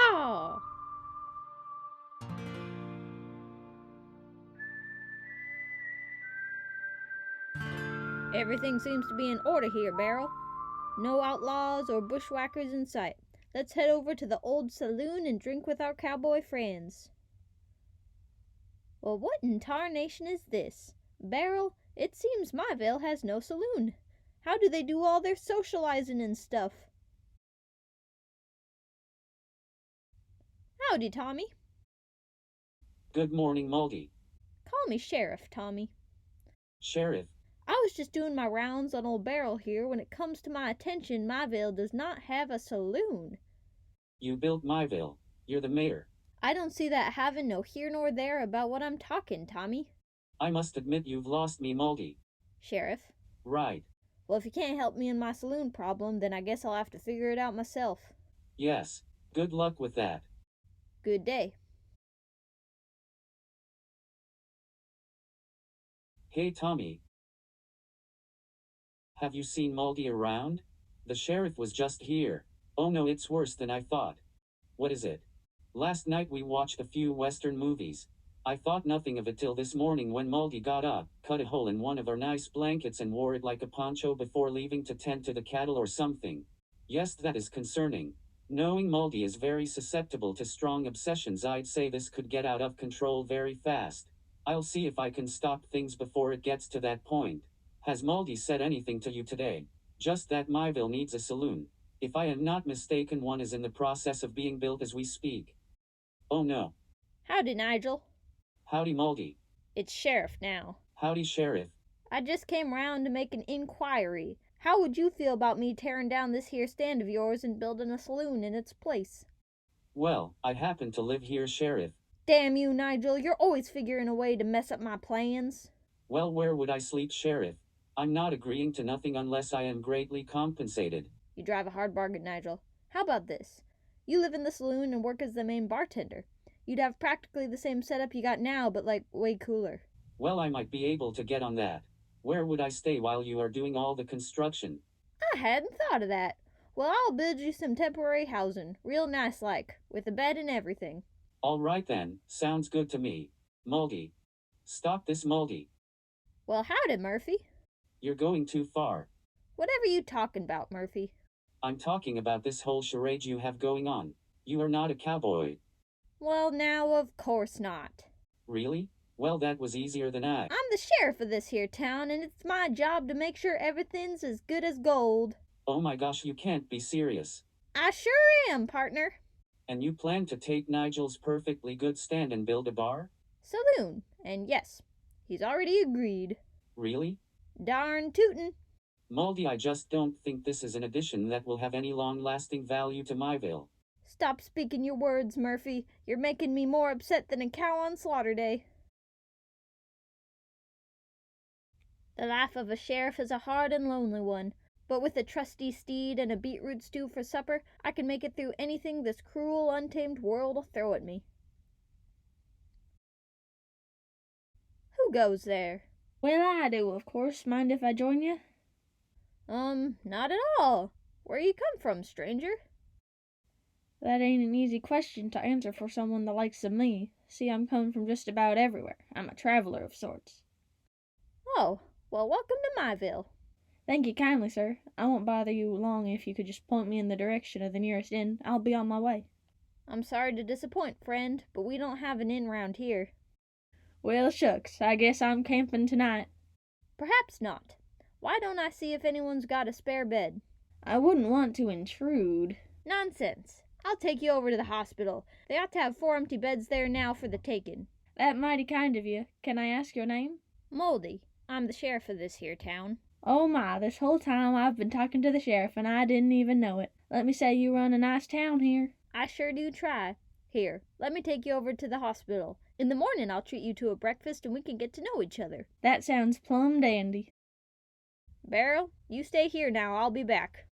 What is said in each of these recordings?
Outlaw! Everything seems to be in order here, Beryl. No outlaws or bushwhackers in sight. Let's head over to the old saloon and drink with our cowboy friends. Well, what in tarnation is this? Beryl, it seems Myvale has no saloon. How do they do all their socializing and stuff? Howdy, Tommy. Good morning, Muldyy. Call me Sheriff, Tommy. Sheriff. I was just doing my rounds on old Beryl here when it comes to my attention Myvale does not have a saloon. You built Myvale. You're the mayor. I don't see that having no here nor there about what I'm talking, Tommy. I must admit you've lost me, Muldyy. Sheriff. Right. Well, if you can't help me in my saloon problem, then I guess I'll have to figure it out myself. Yes. Good luck with that. Good day. Hey, Tommy. Have you seen Muldyy around? The sheriff was just here. Oh no, it's worse than I thought. What is it? Last night we watched a few Western movies. I thought nothing of it till this morning when Muldyy got up, cut a hole in one of our nice blankets and wore it like a poncho before leaving to tend to the cattle or something. Yes, that is concerning. Knowing Muldyy is very susceptible to strong obsessions, I'd say this could get out of control very fast. I'll see if I can stop things before it gets to that point. Has Muldyy said anything to you today? Just that Myvale needs a saloon. If I am not mistaken, one is in the process of being built as we speak. Oh no. Howdy, Nigel. Howdy, Muldyy. It's Sheriff now. Howdy, Sheriff. I just came round to make an inquiry. How would you feel about me tearing down this here stand of yours and building a saloon in its place? Well, I happen to live here, Sheriff. Damn you, Nigel, you're always figuring a way to mess up my plans. Well, where would I sleep, Sheriff? I'm not agreeing to nothing unless I am greatly compensated. You drive a hard bargain, Nigel. How about this? You live in the saloon and work as the main bartender. You'd have practically the same setup you got now, but way cooler. Well, I might be able to get on that. Where would I stay while you are doing all the construction? I hadn't thought of that. Well, I'll build you some temporary housing, real nice like, with a bed and everything. All right then, sounds good to me. Muldyy. Stop this, Muldyy. Well, howdy, Murphy. You're going too far. Whatever you talking about, Murphy? I'm talking about this whole charade you have going on. You are not a cowboy. Well, now, of course not. Really? Well, that was easier than I. I'm the sheriff of this here town, and it's my job to make sure everything's as good as gold. Oh my gosh, you can't be serious. I sure am, partner. And you plan to take Nigel's perfectly good stand and build a bar? Saloon, and yes, he's already agreed. Really? Darn tootin'. Muldyy, I just don't think this is an addition that will have any long-lasting value to Myvale. Stop speaking your words, Murphy. You're making me more upset than a cow on slaughter day. The life of a sheriff is a hard and lonely one, but with a trusty steed and a beetroot stew for supper, I can make it through anything this cruel, untamed world will throw at me. Who goes there? Well, I do, of course. Mind if I join you? Not at all. Where you come from, stranger? That ain't an easy question to answer for someone the likes of me. See, I'm coming from just about everywhere. I'm a traveler of sorts. Oh, well, welcome to Myvale. Thank you kindly, sir. I won't bother you long if you could just point me in the direction of the nearest inn. I'll be on my way. I'm sorry to disappoint, friend, but we don't have an inn round here. Well, shucks. I guess I'm camping tonight. Perhaps not. Why don't I see if anyone's got a spare bed? I wouldn't want to intrude. Nonsense. I'll take you over to the hospital. They ought to have 4 empty beds there now for the taking. That mighty kind of you. Can I ask your name? Muldyy. I'm the sheriff of this here town. Oh my, this whole time I've been talking to the sheriff and I didn't even know it. Let me say you run a nice town here. I sure do try. Here, let me take you over to the hospital. In the morning I'll treat you to a breakfast and we can get to know each other. That sounds plumb dandy. Beryl, you stay here now. I'll be back.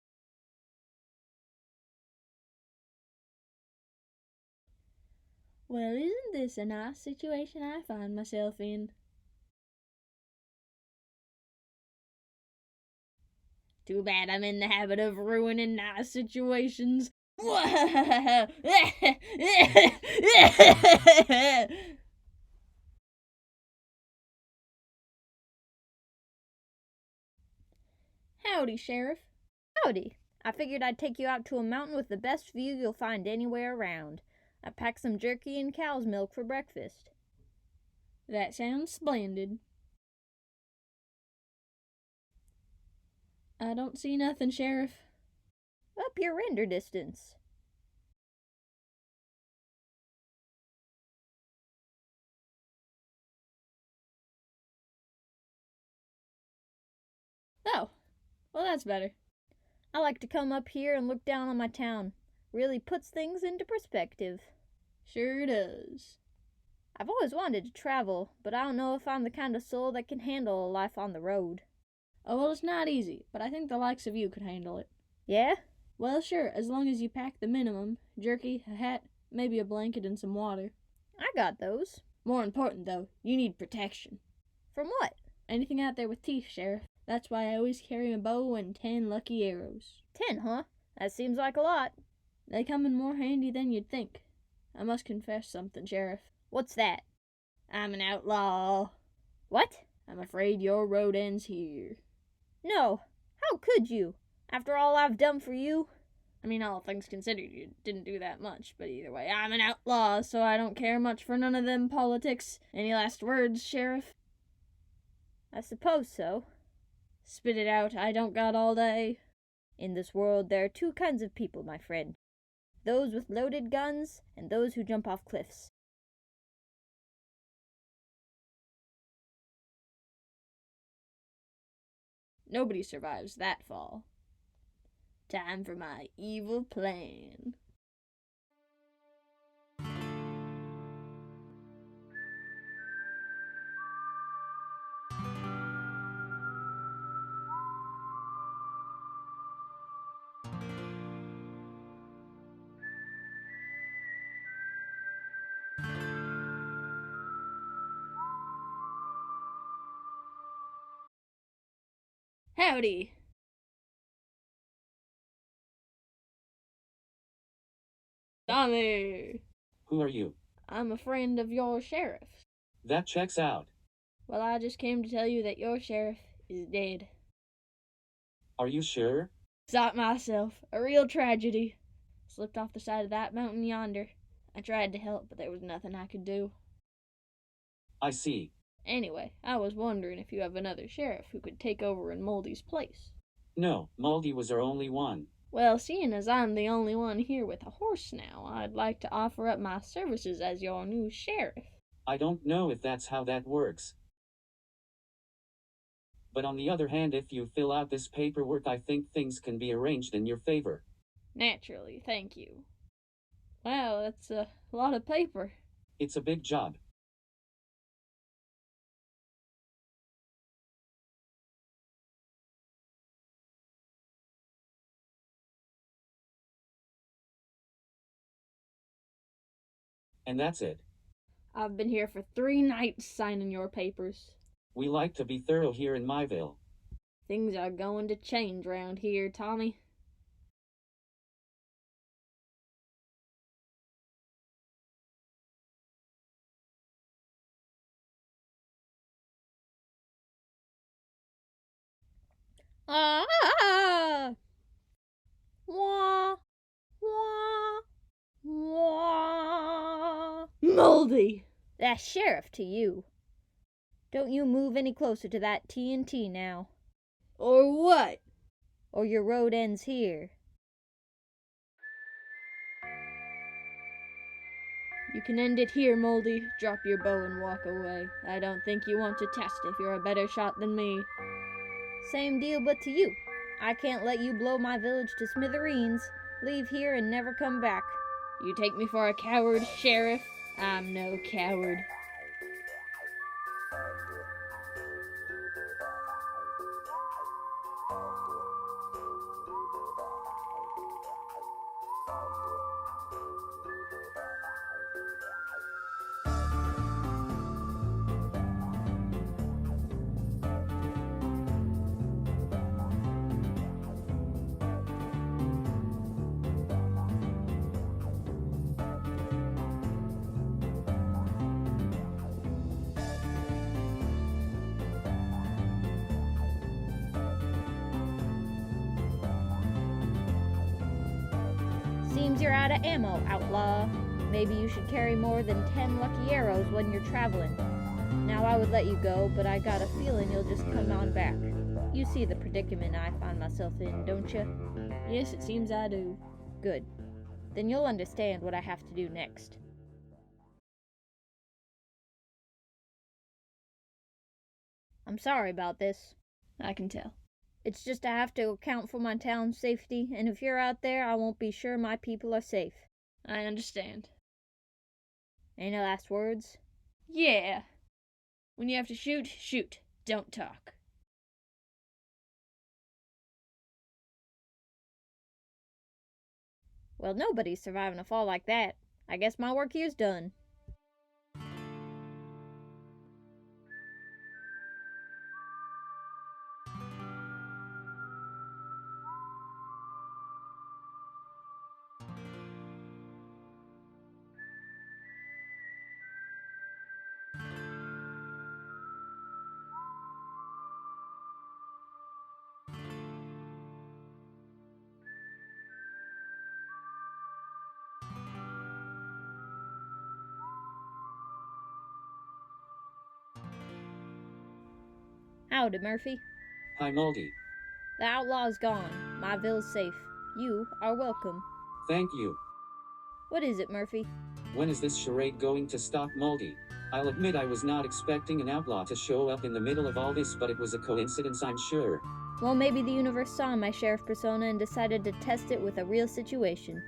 Well, isn't this a nice situation I find myself in? Too bad I'm in the habit of ruining nice situations. Howdy, Sheriff. Howdy. I figured I'd take you out to a mountain with the best view you'll find anywhere around. I packed some jerky and cow's milk for breakfast. That sounds splendid. I don't see nothing, Sheriff. Up your render distance. Oh, well, that's better. I like to come up here and look down on my town. Really puts things into perspective. Sure does. I've always wanted to travel, but I don't know if I'm the kind of soul that can handle a life on the road. Oh, well, it's not easy, but I think the likes of you could handle it. Yeah? Well, sure, as long as you pack the minimum. Jerky, a hat, maybe a blanket and some water. I got those. More important, though, you need protection. From what? Anything out there with teeth, Sheriff. That's why I always carry a bow and 10 lucky arrows. 10, huh? That seems like a lot. They come in more handy than you'd think. I must confess something, Sheriff. What's that? I'm an outlaw. What? I'm afraid your road ends here. No. How could you? After all I've done for you? I mean, all things considered, you didn't do that much, but either way, I'm an outlaw, so I don't care much for none of them politics. Any last words, Sheriff? I suppose so. Spit it out, I don't got all day. In this world, there are two kinds of people, my friend. Those with loaded guns, and those who jump off cliffs. Nobody survives that fall. Time for my evil plan. Howdy. Tommy. Who are you? I'm a friend of your sheriff. That checks out. Well, I just came to tell you that your sheriff is dead. Are you sure? Saw it myself. A real tragedy. Slipped off the side of that mountain yonder. I tried to help, but there was nothing I could do. I see. Anyway, I was wondering if you have another sheriff who could take over in Muldy's place. No, Muldyy was our only one. Well, seeing as I'm the only one here with a horse now, I'd like to offer up my services as your new sheriff. I don't know if that's how that works. But on the other hand, if you fill out this paperwork, I think things can be arranged in your favor. Naturally, thank you. Wow, that's a lot of paper. It's a big job. And that's it. I've been here for 3 nights signing your papers. We like to be thorough here in Myville. Things are going to change round here, Tommy. Ah! Wah! Wah! Wah! Muldyy! That's sheriff to you. Don't you move any closer to that TNT now, Or what? or your road ends here. You can end it here, Muldyy. Drop your bow and walk away. I don't think you want to test if you're a better shot than me. Same deal but to you. I can't let you blow my village to smithereens, leave here and never come back. You take me for a coward, Sheriff? I'm no coward. you're out of ammo, Outlaw. Maybe you should carry more than 10 lucky arrows when you're traveling. Now I would let you go, but I got a feeling you'll just come on back. You see the predicament I find myself in, don't you? Yes, it seems I do. Good. Then you'll understand what I have to do next. I'm sorry about this. I can tell. It's just I have to account for my town's safety, and if you're out there, I won't be sure my people are safe. I understand. Any last words? Yeah. When you have to shoot, shoot. Don't talk. Well, nobody's surviving a fall like that. I guess my work here's done. Howdy, Murphy. Hi, Muldy. The outlaw's gone. My ville's safe. You are welcome. Thank you. What is it, Murphy? When is this charade going to stop, Muldy? I'll admit I was not expecting an outlaw to show up in the middle of all this, but it was a coincidence, I'm sure. Well, maybe the universe saw my sheriff persona and decided to test it with a real situation.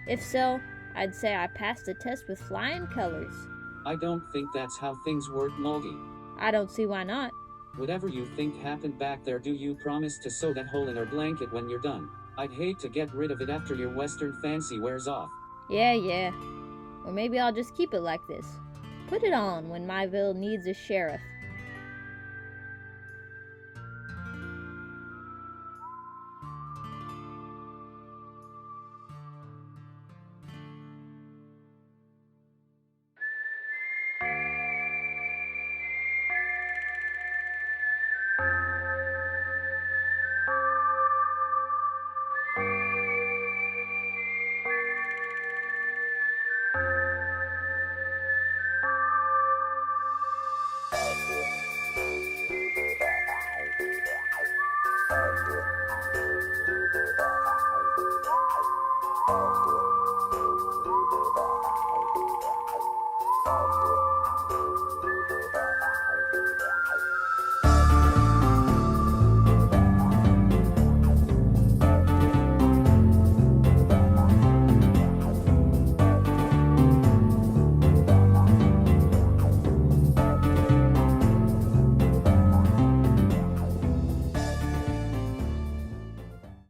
If so, I'd say I passed the test with flying colors. I don't think that's how things work, Muldy. I don't see why not. Whatever you think happened back there, do you promise to sew that hole in our blanket when you're done? I'd hate to get rid of it after your western fancy wears off. Yeah. Or maybe I'll just keep it like this. Put it on when my ville needs a sheriff.